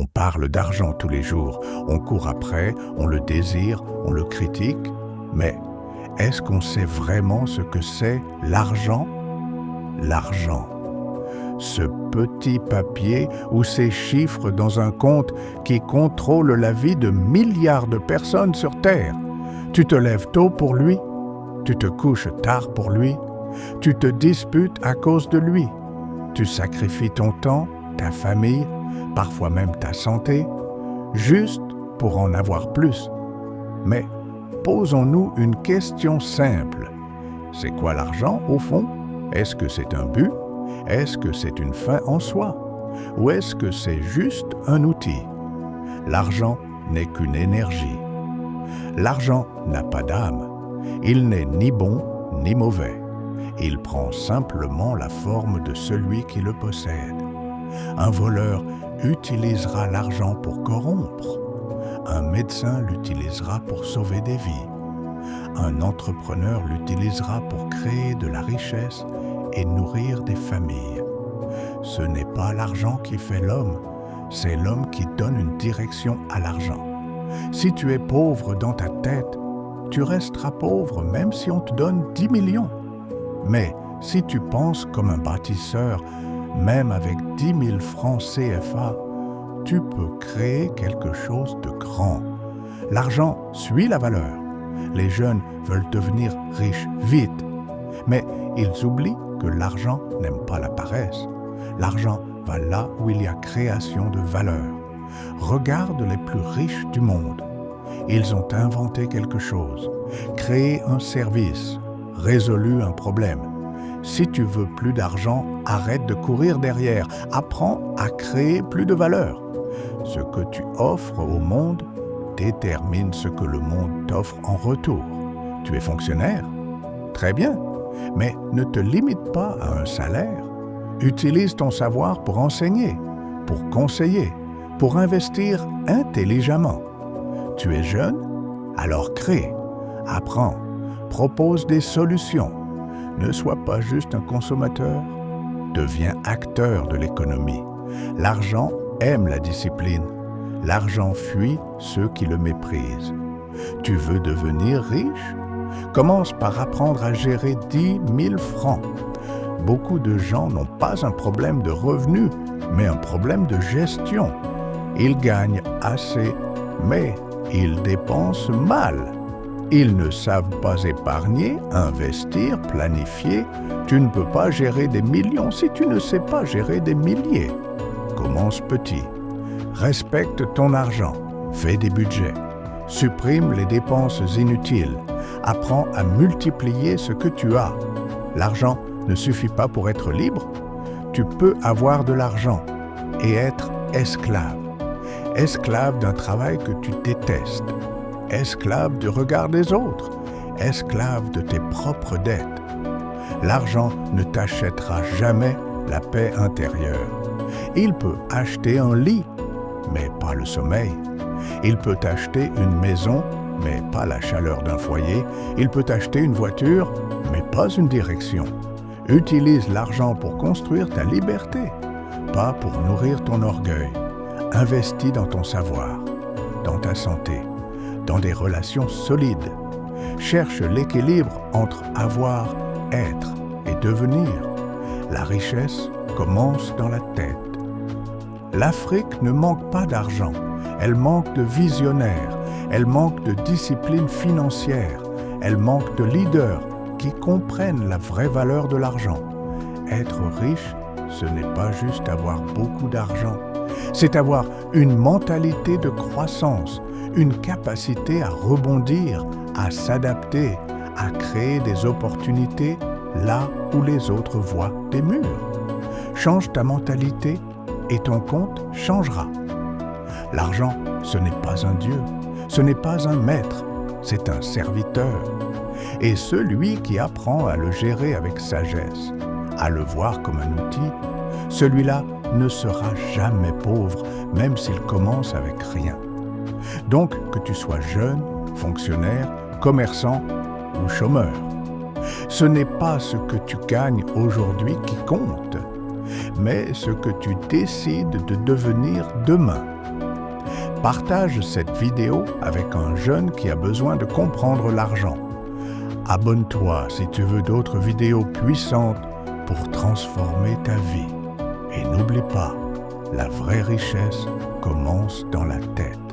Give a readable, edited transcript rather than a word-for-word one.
On parle d'argent tous les jours, on court après, on le désire, on le critique, mais est-ce qu'on sait vraiment ce que c'est l'argent? L'argent. Ce petit papier ou ces chiffres dans un compte qui contrôle la vie de milliards de personnes sur Terre. Tu te lèves tôt pour lui, tu te couches tard pour lui, tu te disputes à cause de lui, tu sacrifies ton temps, ta famille, parfois même ta santé, juste pour en avoir plus. Mais posons-nous une question simple. C'est quoi l'argent au fond? Est-ce que c'est un but? Est-ce que c'est une fin en soi? Ou est-ce que c'est juste un outil? L'argent n'est qu'une énergie. L'argent n'a pas d'âme. Il n'est ni bon ni mauvais. Il prend simplement la forme de celui qui le possède. Un voleur utilisera l'argent pour corrompre. Un médecin l'utilisera pour sauver des vies. Un entrepreneur l'utilisera pour créer de la richesse et nourrir des familles. Ce n'est pas l'argent qui fait l'homme, c'est l'homme qui donne une direction à l'argent. Si tu es pauvre dans ta tête, tu resteras pauvre même si on te donne 10 millions. Mais si tu penses comme un bâtisseur, même avec 10 000 francs CFA, tu peux créer quelque chose de grand. L'argent suit la valeur. Les jeunes veulent devenir riches vite, mais ils oublient que l'argent n'aime pas la paresse. L'argent va là où il y a création de valeur. Regarde les plus riches du monde. Ils ont inventé quelque chose, créé un service, résolu un problème. Si tu veux plus d'argent, arrête de courir derrière. Apprends à créer plus de valeur. Ce que tu offres au monde détermine ce que le monde t'offre en retour. Tu es fonctionnaire? Très bien, mais ne te limite pas à un salaire. Utilise ton savoir pour enseigner, pour conseiller, pour investir intelligemment. Tu es jeune? Alors crée, apprends, propose des solutions. Ne sois pas juste un consommateur, deviens acteur de l'économie. L'argent aime la discipline. L'argent fuit ceux qui le méprisent. Tu veux devenir riche? Commence par apprendre à gérer 10 000 francs. Beaucoup de gens n'ont pas un problème de revenus, mais un problème de gestion. Ils gagnent assez, mais ils dépensent mal. Ils ne savent pas épargner, investir, planifier. Tu ne peux pas gérer des millions si tu ne sais pas gérer des milliers. Commence petit. Respecte ton argent. Fais des budgets. Supprime les dépenses inutiles. Apprends à multiplier ce que tu as. L'argent ne suffit pas pour être libre. Tu peux avoir de l'argent et être esclave. Esclave d'un travail que tu détestes. Esclave du regard des autres. Esclave de tes propres dettes. L'argent ne t'achètera jamais la paix intérieure. Il peut acheter un lit, mais pas le sommeil. Il peut acheter une maison, mais pas la chaleur d'un foyer. Il peut acheter une voiture, mais pas une direction. Utilise l'argent pour construire ta liberté, pas pour nourrir ton orgueil. Investis dans ton savoir, dans ta santé, dans des relations solides. Cherche l'équilibre entre avoir, être et devenir. La richesse commence dans la tête. L'Afrique ne manque pas d'argent, elle manque de visionnaires, elle manque de discipline financière, elle manque de leaders qui comprennent la vraie valeur de l'argent. Être riche, ce n'est pas juste avoir beaucoup d'argent, c'est avoir une mentalité de croissance, une capacité à rebondir, à s'adapter, à créer des opportunités là où les autres voient des murs. Change ta mentalité et ton compte changera. L'argent, ce n'est pas un dieu, ce n'est pas un maître, c'est un serviteur. Et celui qui apprend à le gérer avec sagesse, à le voir comme un outil, celui-là ne sera jamais pauvre, même s'il commence avec rien. Donc, que tu sois jeune, fonctionnaire, commerçant ou chômeur, ce n'est pas ce que tu gagnes aujourd'hui qui compte, mais ce que tu décides de devenir demain. Partage cette vidéo avec un jeune qui a besoin de comprendre l'argent. Abonne-toi si tu veux d'autres vidéos puissantes pour transformer ta vie. Et n'oublie pas, la vraie richesse commence dans la tête.